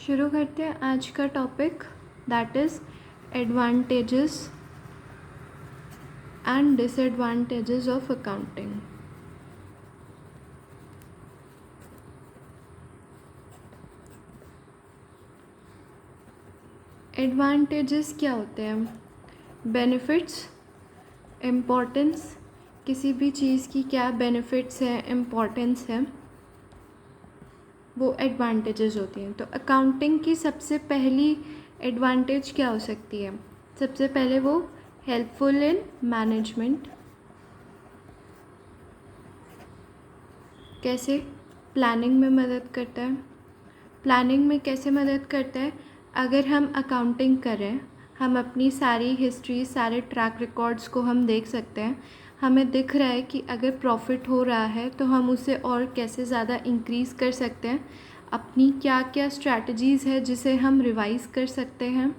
शुरू करते हैं आज का topic, that is advantages and disadvantages of accounting. Advantages क्या होते हैं? बेनिफिट्स, इम्पोर्टेंस, किसी भी चीज़ की क्या बेनिफिट्स हैं, इम्पोर्टेंस है, वो एडवांटेजेस होती हैं। तो अकाउंटिंग की सबसे पहली एडवांटेज क्या हो सकती है? सबसे पहले वो हेल्पफुल इन मैनेजमेंट। कैसे? प्लानिंग में मदद करता है। प्लानिंग में कैसे मदद करता है? अगर हम अकाउंटिंग करें, हम अपनी सारी हिस्ट्री, सारे ट्रैक रिकॉर्ड्स को हम देख सकते हैं। हमें दिख रहा है कि अगर प्रॉफिट हो रहा है तो हम उसे और कैसे ज़्यादा इंक्रीज़ कर सकते हैं, अपनी क्या क्या स्ट्रैटेजीज़ है जिसे हम रिवाइज़ कर सकते हैं।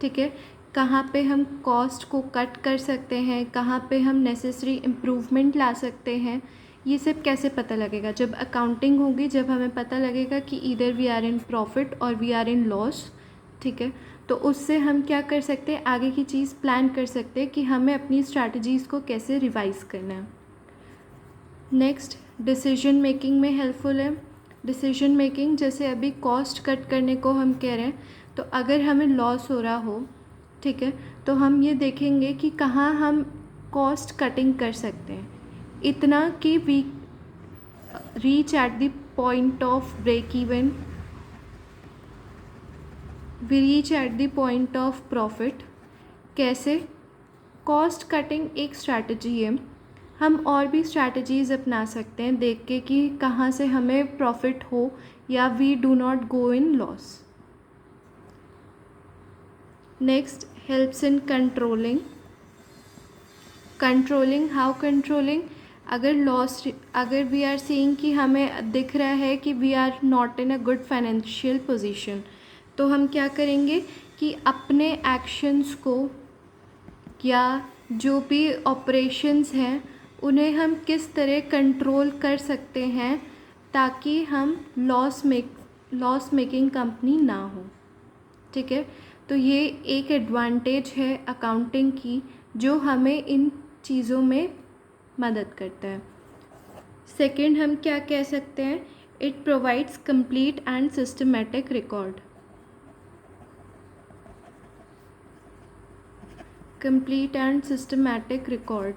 ठीक है, कहाँ पे हम कॉस्ट को कट कर सकते हैं, कहाँ पे हम नेसेसरी इम्प्रूवमेंट ला सकते हैं, ये सब कैसे पता लगेगा? जब अकाउंटिंग होगी, जब हमें पता लगेगा कि either we are in profit और वी आर इन लॉस। ठीक है, तो उससे हम क्या कर सकते हैं, आगे की चीज़ प्लान कर सकते हैं कि हमें अपनी स्ट्रैटेजीज़ को कैसे रिवाइज़ करना है। नेक्स्ट, डिसीजन मेकिंग में हेल्पफुल है। डिसीजन मेकिंग, जैसे अभी कॉस्ट कट करने को हम कह रहे हैं, तो अगर हमें लॉस हो रहा हो, ठीक है, तो हम ये देखेंगे कि कहाँ हम कॉस्ट कटिंग कर सकते हैं, इतना कि we reach at the point of break even, we reach at the point of profit. कैसे? कॉस्ट कटिंग एक स्ट्रैटेजी है, हम और भी स्ट्रैटेजीज़ अपना सकते हैं देख के कि कहाँ से हमें प्रॉफिट हो या we do not go in loss. Next, helps in controlling. Controlling, how controlling? अगर वी आर सीइंग कि हमें दिख रहा है कि we are not in a good financial position, तो हम क्या करेंगे कि अपने एक्शंस को या जो भी ऑपरेशंस हैं उन्हें हम किस तरह कंट्रोल कर सकते हैं ताकि हम लॉस मेकिंग कंपनी ना हो। ठीक है, तो ये एक एडवांटेज है अकाउंटिंग की जो हमें इन चीज़ों में मदद करता है। सेकंड, हम क्या कह सकते हैं, it provides complete and systematic record. Complete and systematic record,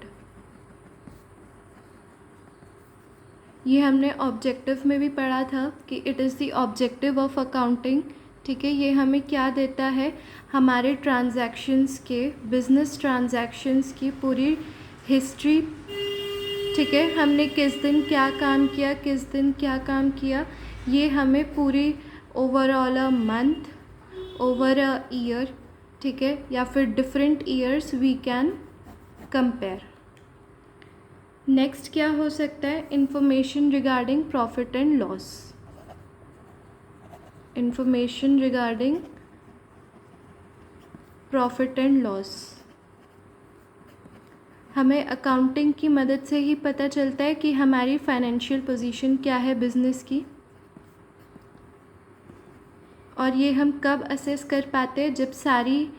ये हमने ऑब्जेक्टिव में भी पढ़ा था कि it is the objective of accounting. ठीक है, ये हमें क्या देता है, हमारे ट्रांजैक्शंस के, बिजनेस ट्रांजैक्शंस की पूरी हिस्ट्री। ठीक है, हमने किस दिन क्या काम किया, किस दिन क्या काम किया, ये हमें पूरी overall a month, over a year, ठीक है, या फिर different years we can compare. Next क्या हो सकता है, information regarding profit and loss. Information regarding profit and loss, हमें अकाउंटिंग की मदद से ही पता चलता है कि हमारी फाइनेंशियल पोजीशन क्या है बिजनेस की। और ये हम कब असेस कर पाते हैं, जब सारी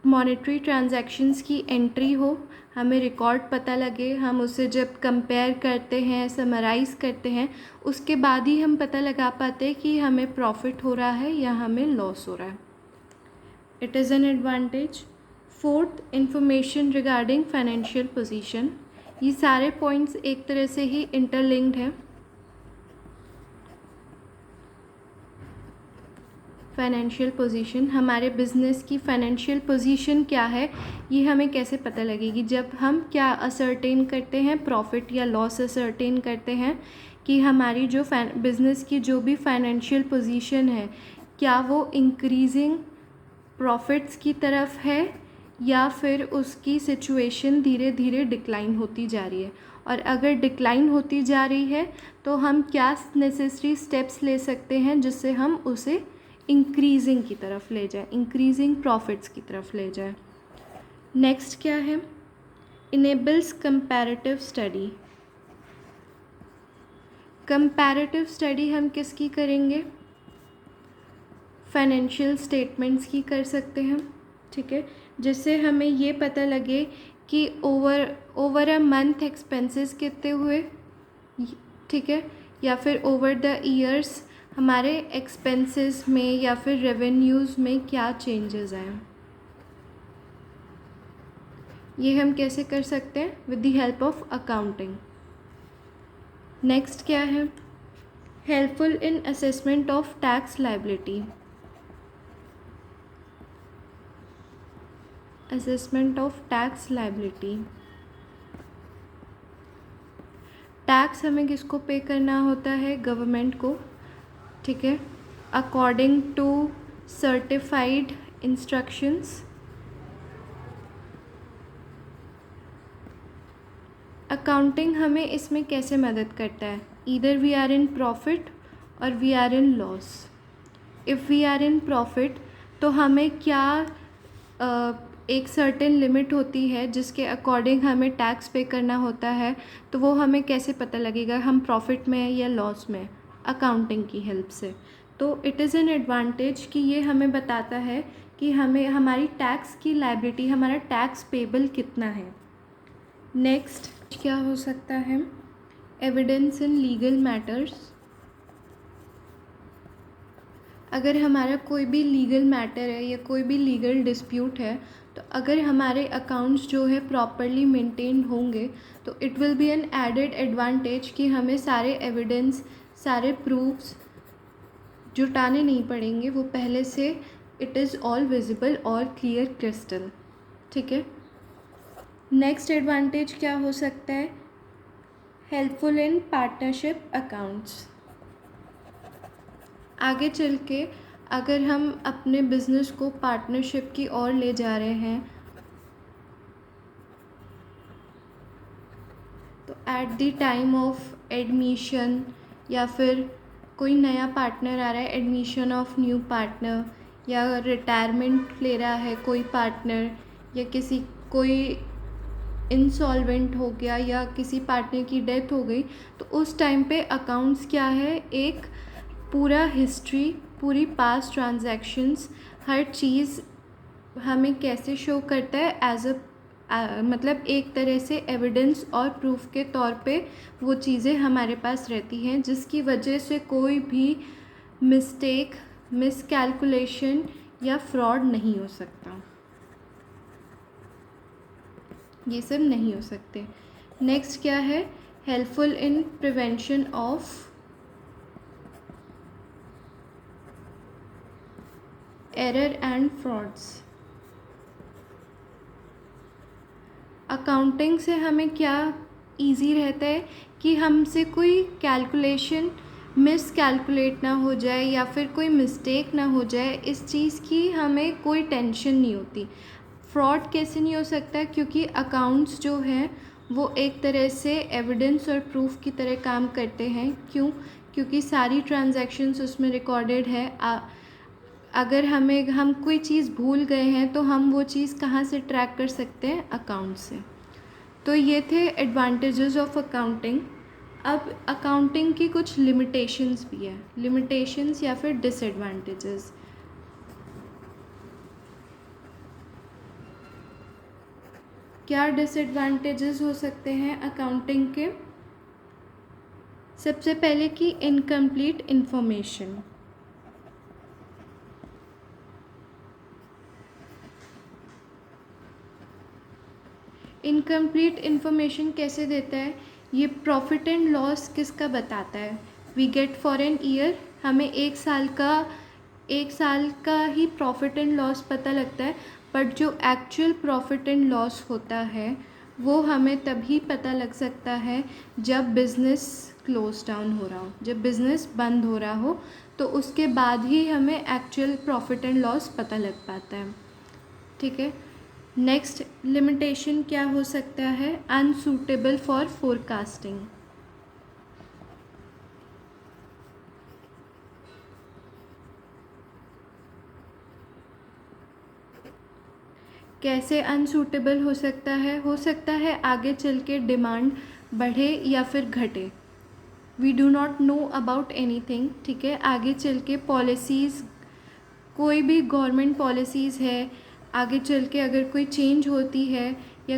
मॉनेटरी ट्रांजैक्शंस की एंट्री हो, हमें रिकॉर्ड पता लगे, हम उसे जब कंपेयर करते हैं, समराइज़ करते हैं, उसके बाद ही हम पता लगा पाते हैं कि हमें प्रॉफिट हो रहा है या हमें लॉस हो रहा है। It is an advantage. Fourth, information regarding financial position. ये सारे पॉइंट्स एक तरह से ही इंटरलिंक्ड है। फाइनेंशियल पोजीशन, हमारे बिजनेस की फाइनेंशियल पोजीशन क्या है, ये हमें कैसे पता लगेगी? जब हम क्या असर्टेन करते हैं, प्रॉफिट या लॉस असर्टेन करते हैं कि हमारी जो बिज़नेस की जो भी फाइनेंशियल पोजीशन है, क्या वो इंक्रीजिंग प्रॉफिट्स की तरफ है या फिर उसकी सिचुएशन धीरे धीरे डिक्लाइन होती जा रही है। और अगर डिक्लाइन होती जा रही है तो हम क्या नेसेसरी स्टेप्स ले सकते हैं जिससे हम उसे इंक्रीजिंग की तरफ ले जाए, इंक्रीजिंग प्रॉफिट्स की तरफ ले जाए। नेक्स्ट क्या है, enables comparative study. Comparative study हम किसकी करेंगे? फाइनेंशियल स्टेटमेंट्स की कर सकते हैं, ठीक है, जिससे हमें ये पता लगे कि ओवर अ मंथ एक्सपेंसेस कितने हुए, ठीक है, या फिर ओवर द ईयर्स हमारे एक्सपेंसेस में या फिर रेवेन्यूज़ में क्या चेंजेस आए। ये हम कैसे कर सकते हैं? With the help of accounting. Next क्या है? Helpful in assessment of tax liability. Assessment of tax liability. Tax हमें किसको पे करना होता है? गवर्नमेंट को, ठीक है, according to certified instructions. Accounting हमें इसमें कैसे मदद करता है? Either we are in profit और we are in loss. If we are in profit तो हमें क्या एक सर्टेन लिमिट होती है जिसके अकॉर्डिंग हमें टैक्स पे करना होता है, तो वो हमें कैसे पता लगेगा हम प्रॉफिट में हैं या लॉस में? अकाउंटिंग की हेल्प से। तो इट इज़ एन एडवांटेज कि ये हमें बताता है कि हमें हमारी टैक्स की लायबिलिटी, हमारा टैक्स पेबल कितना है। नेक्स्ट क्या हो सकता है? Evidence in legal matters. अगर हमारा कोई भी लीगल मैटर है या कोई भी लीगल डिस्प्यूट है, तो अगर हमारे अकाउंट्स जो है प्रॉपरली मेंटेन होंगे तो it will be an added advantage कि हमें सारे एविडेंस, सारे प्रूफ्स जुटाने नहीं पड़ेंगे, वो पहले से इट इज़ ऑल विजिबल और क्लियर क्रिस्टल, ठीक है। नेक्स्ट एडवांटेज क्या हो सकता है? Helpful in partnership accounts. आगे चल के अगर हम अपने बिज़नेस को पार्टनरशिप की ओर ले जा रहे हैं तो at the time of admission या फिर कोई नया पार्टनर आ रहा है, एडमिशन ऑफ न्यू पार्टनर, या रिटायरमेंट ले रहा है कोई पार्टनर, या कोई इंसॉल्वेंट हो गया या किसी पार्टनर की डेथ हो गई, तो उस टाइम पे अकाउंट्स क्या है? एक पूरा हिस्ट्री, पूरी पास्ट ट्रांजैक्शंस, हर चीज़ हमें कैसे शो करता है? एज मतलब एक तरह से एविडेंस और प्रूफ के तौर पे वो चीज़ें हमारे पास रहती हैं, जिसकी वजह से कोई भी मिस्टेक, मिसकैलकुलेशन या फ्रॉड नहीं हो सकता। ये सब नहीं हो सकते। नेक्स्ट क्या है? Helpful in prevention of error and frauds. Accounting से हमें क्या इजी रहता है कि हमसे कोई कैलकुलेशन मिस कैलकुलेट ना हो जाए या फिर कोई मिस्टेक ना हो जाए, इस चीज़ की हमें कोई टेंशन नहीं होती। फ्रॉड कैसे नहीं हो सकता? क्योंकि अकाउंट्स जो हैं वो एक तरह से एविडेंस और प्रूफ की तरह काम करते हैं। क्यों? क्योंकि सारी ट्रांजैक्शंस उसमें रिकॉर्डेड है। अगर हम कोई चीज़ भूल गए हैं तो हम वो चीज़ कहाँ से ट्रैक कर सकते हैं? अकाउंट से। तो ये थे एडवांटेजेस ऑफ अकाउंटिंग। अब अकाउंटिंग की कुछ लिमिटेशंस भी है, लिमिटेशंस या फिर डिसएडवांटेजेस। क्या डिसएडवांटेजेस हो सकते हैं अकाउंटिंग के? सबसे पहले कि इनकम्प्लीट इंफॉर्मेशन। इनकम्प्लीट इन्फॉर्मेशन कैसे देता है? ये प्रॉफिट एंड लॉस किसका बताता है? We get for an year, हमें एक साल का ही प्रॉफिट एंड लॉस पता लगता है, बट जो एक्चुअल प्रॉफिट एंड लॉस होता है वो हमें तभी पता लग सकता है जब बिज़नेस क्लोज डाउन हो रहा हो, जब बिज़नेस बंद हो रहा हो, तो उसके बाद ही हमें एक्चुअल प्रॉफिट एंड लॉस पता लग पाता है, ठीक है। नेक्स्ट लिमिटेशन क्या हो सकता है? Unsuitable for forecasting. कैसे अनसूटेबल हो सकता है? हो सकता है आगे चल के डिमांड बढ़े या फिर घटे, we do not know about anything, ठीक है। आगे चल के पॉलिसीज़ कोई भी गवर्नमेंट पॉलिसीज़ है, आगे चल के अगर कोई चेंज होती है या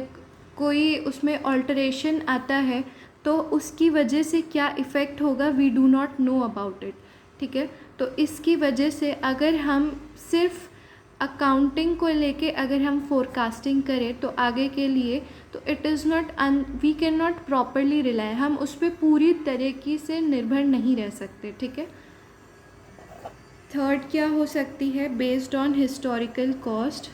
कोई उसमें ऑल्टरेशन आता है तो उसकी वजह से क्या इफ़ेक्ट होगा, we do not know about it. ठीक है, तो इसकी वजह से अगर हम सिर्फ अकाउंटिंग को लेके अगर हम फोरकास्टिंग करें तो आगे के लिए, तो it is not we can not properly rely, हम उस पर पूरी तरीके से निर्भर नहीं रह सकते। ठीक है, थर्ड क्या हो सकती है, बेस्ड ऑन हिस्टोरिकल कॉस्ट।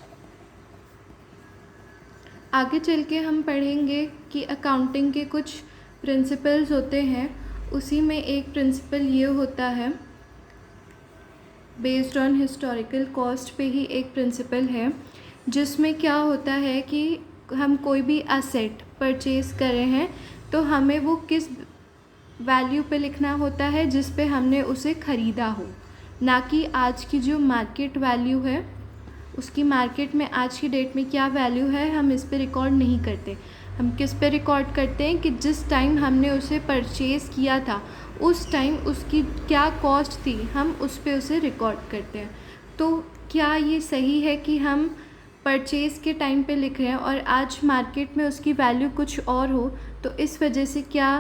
आगे चल के हम पढ़ेंगे कि अकाउंटिंग के कुछ प्रिंसिपल्स होते हैं, उसी में एक प्रिंसिपल ये होता है, बेस्ड ऑन हिस्टोरिकल कॉस्ट पे ही एक प्रिंसिपल है, जिसमें क्या होता है कि हम कोई भी असेट परचेज़ कर रहे हैं तो हमें वो किस वैल्यू पे लिखना होता है जिस पे हमने उसे ख़रीदा हो, ना कि आज की जो मार्केट वैल्यू है उसकी, मार्केट में आज की डेट में क्या वैल्यू है हम इस पे रिकॉर्ड नहीं करते। हम किस पे रिकॉर्ड करते हैं कि जिस टाइम हमने उसे परचेज़ किया था उस टाइम उसकी क्या कॉस्ट थी, हम उस पे उसे रिकॉर्ड करते हैं। तो क्या ये सही है कि हम परचेज़ के टाइम पे लिख रहे हैं और आज मार्केट में उसकी वैल्यू कुछ और हो, तो इस वजह से क्या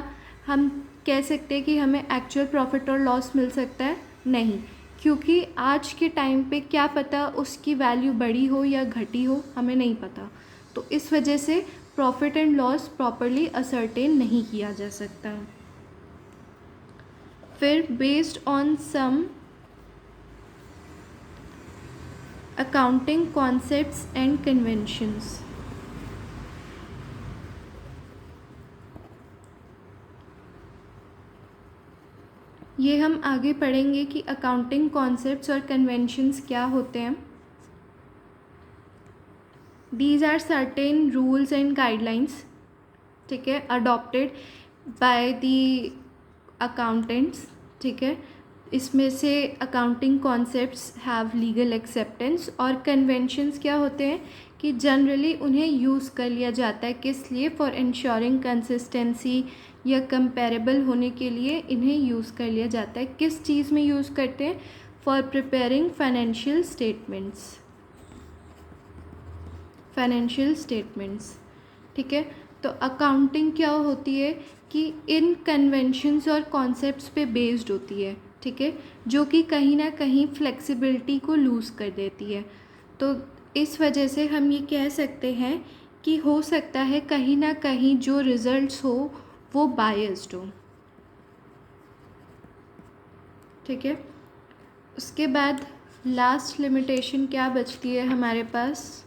हम कह सकते हैं कि हमें एक्चुअल प्रॉफिट और लॉस मिल सकता है? नहीं, क्योंकि आज के टाइम पे क्या पता उसकी वैल्यू बढ़ी हो या घटी हो, हमें नहीं पता। तो इस वजह से profit and loss properly ascertain नहीं किया जा सकता। फिर based on some accounting concepts and conventions, ये हम आगे पढ़ेंगे कि अकाउंटिंग कॉन्सेप्ट्स और कन्वेंशंस क्या होते हैं। These are certain rules and guidelines, ठीक है, अडॉप्टेड बाय दी अकाउंटेंट्स। ठीक है, इसमें से accounting concepts have legal acceptance, और कन्वेंशंस क्या होते हैं कि जनरली उन्हें यूज़ कर लिया जाता है, किस लिए, फॉर इंश्योरिंग कंसिस्टेंसी या कंपेरेबल होने के लिए इन्हें यूज़ कर लिया जाता है। किस चीज़ में यूज़ करते हैं? For preparing financial statements. ठीक है, तो अकाउंटिंग क्या होती है कि इन कन्वेंशंस और कॉन्सेप्ट्स पे बेस्ड होती है। ठीक है, जो कि कहीं ना कहीं फ्लेक्सिबिलिटी को लूज़ कर देती है। तो इस वजह से हम ये कह सकते हैं कि हो सकता है कहीं ना कहीं जो रिज़ल्ट्स हो वो बायस्ड हो। ठीक है, उसके बाद लास्ट लिमिटेशन क्या बचती है हमारे पास?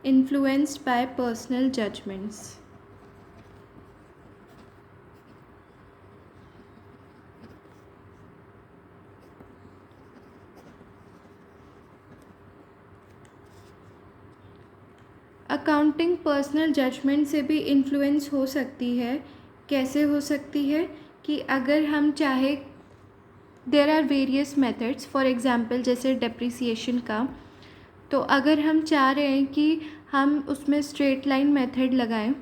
Influenced by personal judgements. Accounting personal judgement से भी इन्फ्लुएंस हो सकती है। कैसे हो सकती है? कि अगर हम चाहे, there are various methods, for example जैसे डेप्रिसिएशन का, तो अगर हम चाह रहे हैं कि हम उसमें स्ट्रेट लाइन मेथड लगाएं,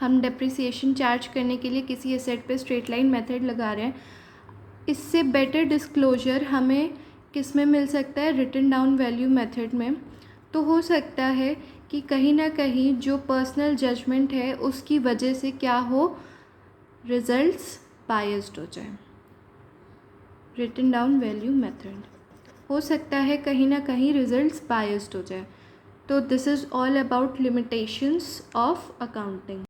हम डेप्रिसिएशन चार्ज करने के लिए किसी एसेट पे स्ट्रेट लाइन मेथड लगा रहे हैं, इससे बेटर डिस्क्लोजर हमें किस में मिल सकता है? रिटन डाउन वैल्यू मेथड में। तो हो सकता है कि कहीं ना कहीं जो पर्सनल जजमेंट है उसकी वजह से क्या हो, रिजल्ट्स बायस्ड हो जाए। रिटन डाउन वैल्यू मेथड हो सकता है कहीं ना कहीं रिजल्ट्स बायस्ड हो जाए। तो this is all about limitations of accounting.